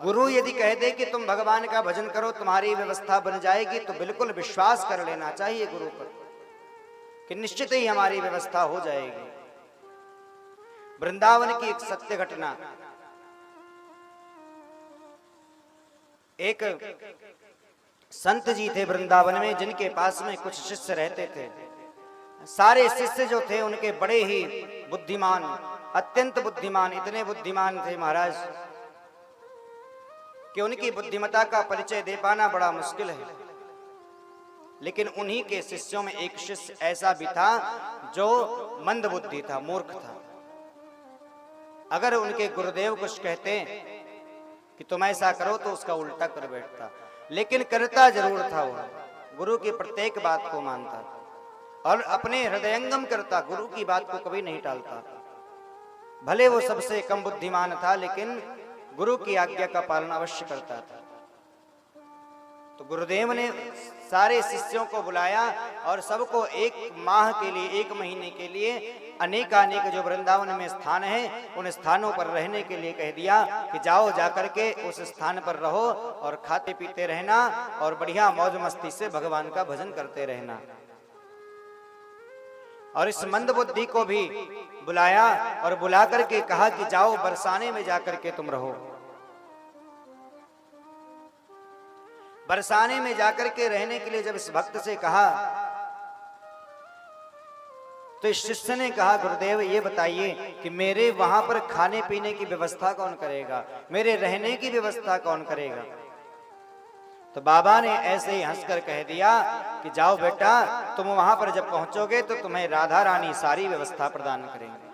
गुरु यदि कह दे कि तुम भगवान का भजन करो तुम्हारी व्यवस्था बन जाएगी, तो बिल्कुल विश्वास कर लेना चाहिए गुरु पर कि निश्चित ही हमारी व्यवस्था हो जाएगी। वृंदावन की एक सत्य घटना, एक संत जी थे वृंदावन में, जिनके पास में कुछ शिष्य रहते थे। सारे शिष्य जो थे उनके बड़े ही बुद्धिमान, अत्यंत बुद्धिमान, इतने बुद्धिमान थे महाराज कि उनकी बुद्धिमत्ता का परिचय दे पाना बड़ा मुश्किल है। लेकिन उन्हीं के शिष्यों में एक शिष्य ऐसा भी था जो मंद बुद्धि था, मूर्ख था। अगर उनके गुरुदेव कुछ कहते कि तुम ऐसा करो तो उसका उल्टा कर बैठता, लेकिन करता जरूर था। वो गुरु की प्रत्येक बात को मानता और अपने हृदयंगम करता, गुरु की बात को कभी नहीं टालता। भले वो सबसे कम बुद्धिमान था, लेकिन गुरु की आज्ञा का पालन अवश्य करता था। तो गुरुदेव ने सारे शिष्यों को बुलाया और सबको एक माह के लिए, एक महीने के लिए अनेकानेक जो वृंदावन में स्थान है उन स्थानों पर रहने के लिए कह दिया कि जाओ जाकर के उस स्थान पर रहो और खाते पीते रहना और बढ़िया मौज मस्ती से भगवान का भजन करते रहना। और इस मंद बुद्धि को भी बुलाया और बुला करके कहा कि जाओ बरसाने में जाकर के तुम रहो। बरसाने में जाकर के रहने के लिए जब इस भक्त से कहा तो इस शिष्य ने कहा, गुरुदेव ये बताइए कि मेरे वहां पर खाने पीने की व्यवस्था कौन करेगा, मेरे रहने की व्यवस्था कौन करेगा। तो बाबा ने ऐसे ही हंसकर कह दिया कि जाओ बेटा, तुम वहां पर जब पहुंचोगे तो तुम्हें राधा रानी सारी व्यवस्था प्रदान करेंगे।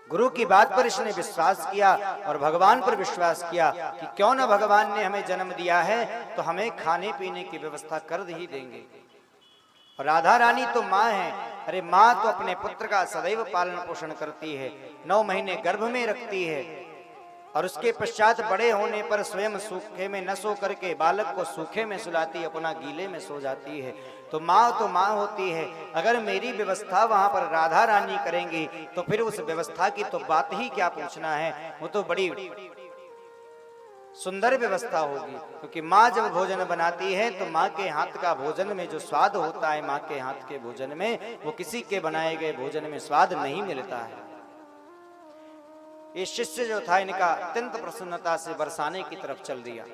गुरु की बात पर इसने विश्वास किया और भगवान पर विश्वास किया कि क्यों न भगवान ने हमें जन्म दिया है तो हमें खाने पीने की व्यवस्था कर ही देंगे। और राधा रानी तो माँ है, अरे माँ तो अपने पुत्र का सदैव पालन पोषण करती है, 9 महीने गर्भ में रखती है और उसके पश्चात बड़े होने पर स्वयं सूखे में न सो करके बालक को सूखे में सुलाती, अपना गीले में सो जाती है। तो माँ होती है। अगर मेरी व्यवस्था वहां पर राधा रानी करेंगी तो फिर उस व्यवस्था की तो बात ही क्या पूछना है, वो तो बड़ी सुंदर व्यवस्था होगी। क्योंकि माँ जब भोजन बनाती है तो माँ के हाथ का भोजन में जो स्वाद होता है, माँ के हाथ के भोजन में, वो किसी के बनाए गए भोजन में स्वाद नहीं मिलता है। ये शिष्य जो था इनका अत्यंत प्रसन्नता से बरसाने की तरफ चल दिया,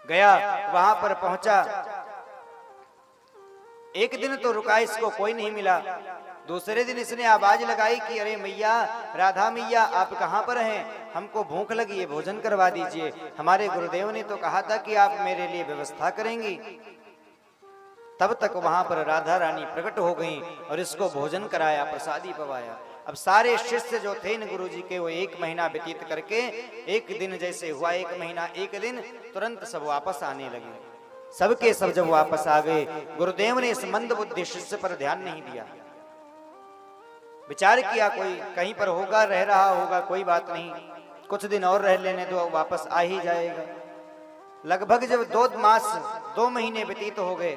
गया, वहां पर पहुंचा। एक दिन तो रुका, इसको कोई नहीं मिला। दूसरे दिन इसने आवाज लगाई कि अरे मैया, राधा मैया, आप कहां पर हैं, हमको भूख लगी है, भोजन करवा दीजिए। हमारे गुरुदेव ने तो कहा था कि आप मेरे लिए व्यवस्था करेंगी। तब तक वहां पर राधा रानी प्रकट हो गई और इसको भोजन कराया, प्रसादी पवाया। अब सारे शिष्य जो थे इन गुरुजी के, वो 1 महीना व्यतीत करके, एक दिन जैसे हुआ 1 महीना 1 दिन, तुरंत सब वापस आने लगे। सबके सब जब वापस आ गए, गुरुदेव ने इस मंद बुद्धि शिष्य पर ध्यान नहीं दिया। विचार किया कोई कहीं पर होगा, रह रहा होगा, कोई बात नहीं, कुछ दिन और रह लेने दो, वापस आ ही जाएगा। लगभग जब 2 महीने व्यतीत हो गए,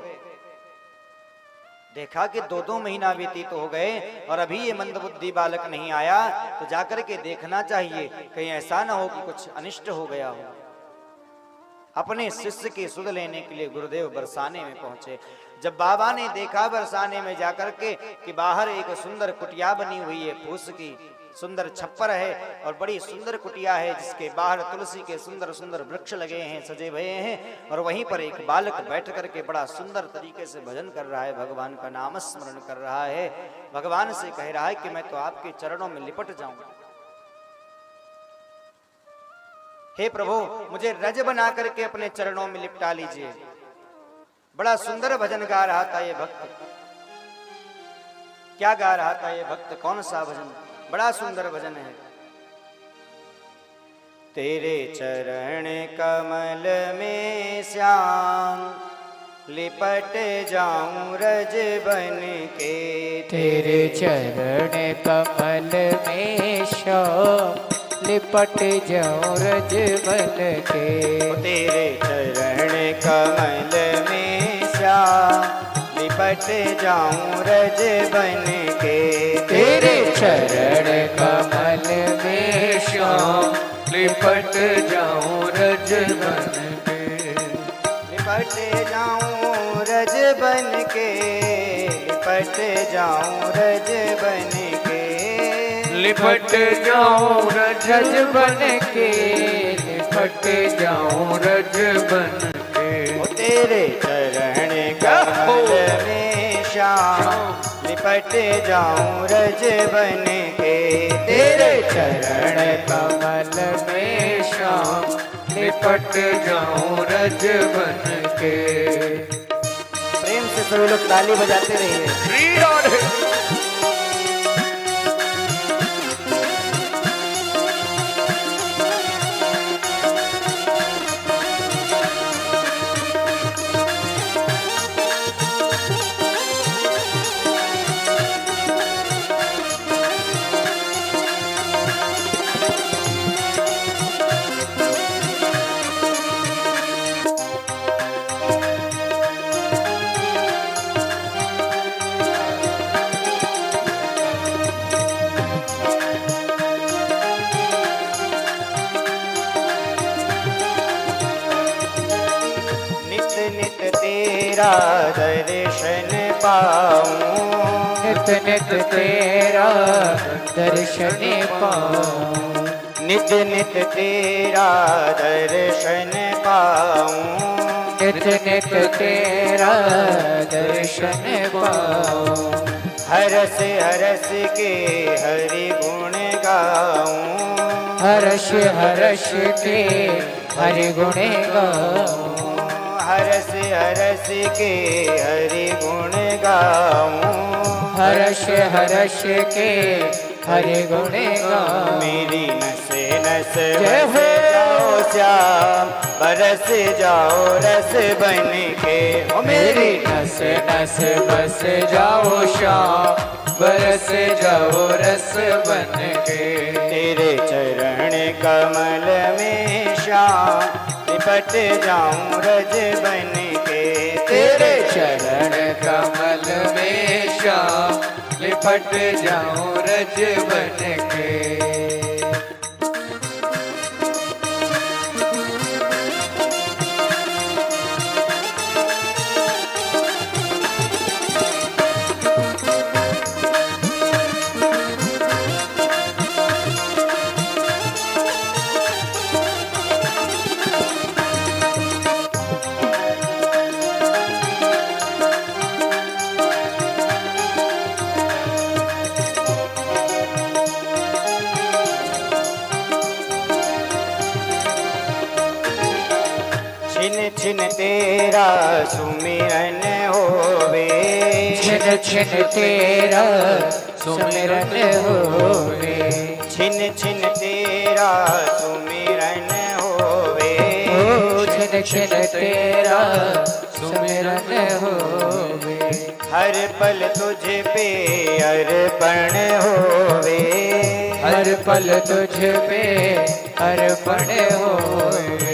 देखा कि 2 महीना व्यतीत हो गए और अभी ये मंदबुद्धि बालक नहीं आया, तो जाकर के देखना चाहिए कहीं ऐसा ना हो कि कुछ अनिष्ट हो गया हो। अपने शिष्य की सुध लेने के लिए गुरुदेव बरसाने में पहुंचे। जब बाबा ने देखा बरसाने में जाकर के कि बाहर एक सुंदर कुटिया बनी हुई है, फूस की सुंदर छप्पर है और बड़ी सुंदर कुटिया है, जिसके बाहर तुलसी के सुंदर सुंदर वृक्ष लगे हैं, सजे हुए हैं, और वहीं पर एक बालक बैठ करके बड़ा सुंदर तरीके से भजन कर रहा है, भगवान का नाम स्मरण कर रहा है, भगवान से कह रहा है कि मैं तो आपके चरणों में लिपट जाऊंगा। हे प्रभु, मुझे रज बना करके अपने चरणों में लिपटा लीजिए। बड़ा सुंदर भजन गा रहा था ये भक्त। क्या गा रहा था ये भक्त, कौन सा भजन? बड़ा सुंदर भजन है। तेरे चरण कमल में श्याम लिपट जाऊं रज बन के, तेरे चरण कमल में श्याम लिपट जाऊं रज बन के, तेरे चरण कमल में श्याम लिपट जाऊं रज बन के, तेरे चरण कमल श्याम लिपट जाऊं रज बन के। लिपट जाऊं रज बन के, लिपट जाऊं रज बन के, लिपट जाऊं रज बन के, लिपट जाऊं रज बन के। ओ तेरे चरण कमल में श्याम लिपट जाऊं रज बन के। तेरे चरण कमल में श्याम लिपट जाऊं रज बन के। प्रेम से सभी लोग ताली बजाते रहिए। श्री राधे। तेरा दर्शन पाऊं, नित नित तेरा दर्शन पाऊं, नित नित तेरा दर्शन पाऊं, नित नित तेरा दर्शन पाऊं। हरस हरस के हरि गुण गाऊं, हर्ष हर्ष के हरि गुण गाऊं, हरस हरस के हरि गुण गाऊं, हर्ष हर्ष के हरि गुण गाऊं। मेरी नस नस जय बस जाओ श्याम, बरस जाओ रस बन के। ओ मेरी नस नस बस जाओ श्याम, बरस जाओ रस बन के। तेरे चरण कमल में श्याम लिपट जाऊं रज बन के। तेरे चरण कमल में श्याम लिपट जाऊं रज बन के। छिन छिन तेरा सुमिरन होवे, छिन छिन तेरा सुमिरन होवे, छिन छिन तेरा सुमिरन होवे, ओ छिन छिन तेरा सुमिरन होवे। हर पल तुझ पे अर्पण होवे, हर पल तुझ पे अर्पण होवे,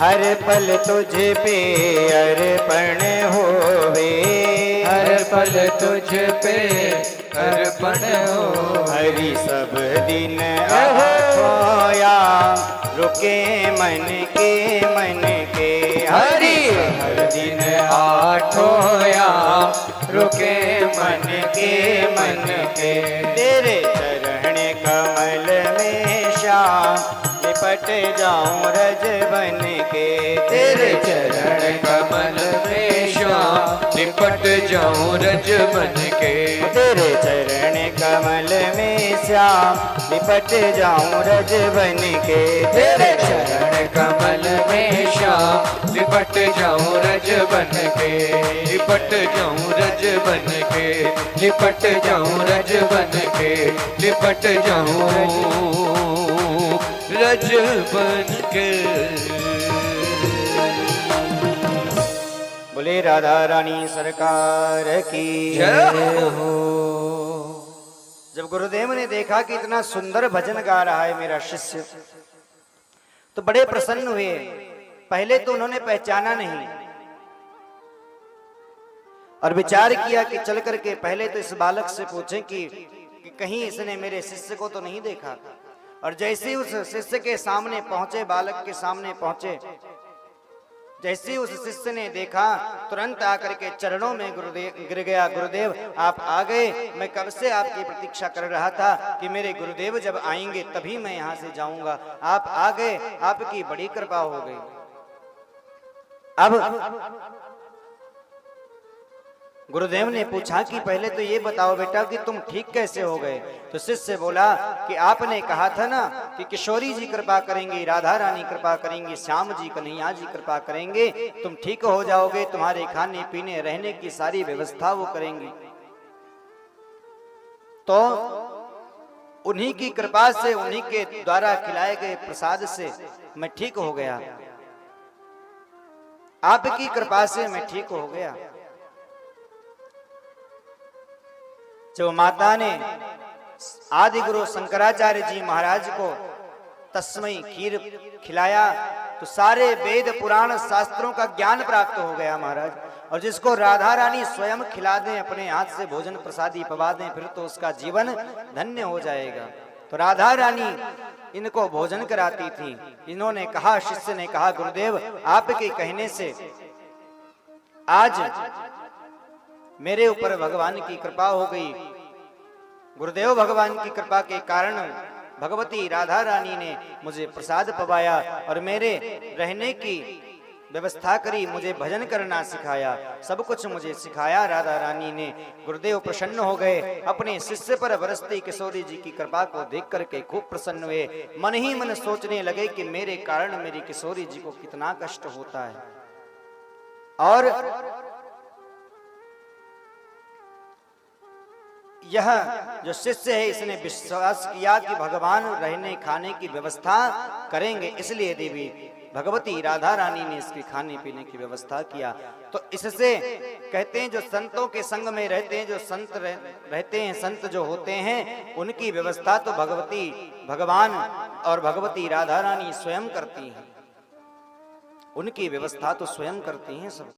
हर पल तुझ पे अर्पण होवे, हर पल तुझ पे अर्पण हो। हरि सब दिन आया रुके मन के मन के। हरि हर दिन आठोया रुके मन के मन के। तेरे चरण कमल में श्याम लिपट जाऊं रज बन के। तेरे चरण कमल में श्याम लिपट जाऊं रज बन के। तेरे चरण कमल में श्याम लिपट जाऊं रज बन के। तेरे चरण कमल में श्याम लिपट जाऊं रज बन के। लिपट जाऊं रज बन के, लिपट जाऊं रज बन के, लिपट जाऊं रज बन के। बोले राधा रानी सरकार की जय हो। जब गुरुदेव ने देखा कि इतना सुंदर भजन गा रहा है मेरा शिष्य, तो बड़े प्रसन्न हुए। पहले तो उन्होंने पहचाना नहीं और विचार किया कि चल करके पहले तो इस बालक से पूछें कि कहीं इसने मेरे शिष्य को तो नहीं देखा। और जैसे ही उस शिष्य के सामने पहुंचे, बालक के सामने पहुंचे, जैसे ही उस शिष्य ने देखा तुरंत आकर के चरणों में गुरुदेव गिर गया। गुरुदेव आप आ गए, मैं कब से आपकी प्रतीक्षा कर रहा था कि मेरे गुरुदेव जब आएंगे तभी मैं यहाँ से जाऊंगा। आप आ गए, आपकी बड़ी कृपा हो गई। अब गुरुदेव ने पूछा कि पहले तो ये बताओ बेटा कि तुम ठीक कैसे हो गए। तो शिष्य बोला कि आपने कहा था ना कि किशोरी जी कृपा करेंगी, राधा रानी कृपा करेंगी, श्याम जी कन्हैया जी कृपा करेंगे, तुम ठीक हो जाओगे, तुम्हारे खाने पीने रहने की सारी व्यवस्था वो करेंगी। तो उन्हीं की कृपा से, उन्हीं के द्वारा खिलाए गए प्रसाद से मैं ठीक हो गया। आपकी कृपा से मैं ठीक हो गया। जब माता ने आदि गुरु शंकराचार्य जी महाराज को तस्मै खीर खिलाया तो सारे वेद पुराण शास्त्रों का ज्ञान प्राप्त हो गया महाराज। और जिसको राधा रानी स्वयं खिला दें, अपने हाथ से भोजन प्रसादी पवा दें, फिर तो उसका जीवन धन्य हो जाएगा। तो राधा रानी इनको भोजन कराती थी। इन्होंने कहा, शिष्य ने कहा, गुरुदेव आपके कहने से आज मेरे ऊपर भगवान की कृपा हो गई। गुरुदेव भगवान की कृपा के कारण भगवती राधा रानी ने मुझे प्रसाद पवाया और मेरे रहने की व्यवस्था करी, मुझे भजन करना सिखाया, सब कुछ मुझे सिखाया राधा रानी ने। गुरुदेव प्रसन्न हो गए, अपने शिष्य पर बरसती किशोरी जी की कृपा को देख करके खूब प्रसन्न हुए। मन ही मन सोचने लगे कि मेरे कारण मेरी किशोरी जी को कितना कष्ट होता है। और यह जो शिष्य है इसने विश्वास किया कि भगवान रहने खाने की व्यवस्था करेंगे, इसलिए देवी भगवती राधा रानी ने इसके खाने पीने की व्यवस्था किया। तो इससे कहते हैं जो संतों के संग में रहते हैं, जो संत रहते हैं, संत जो होते हैं, उनकी व्यवस्था तो भगवान और भगवती राधा रानी स्वयं करती हैं। उनकी व्यवस्था तो स्वयं करती हैं सब।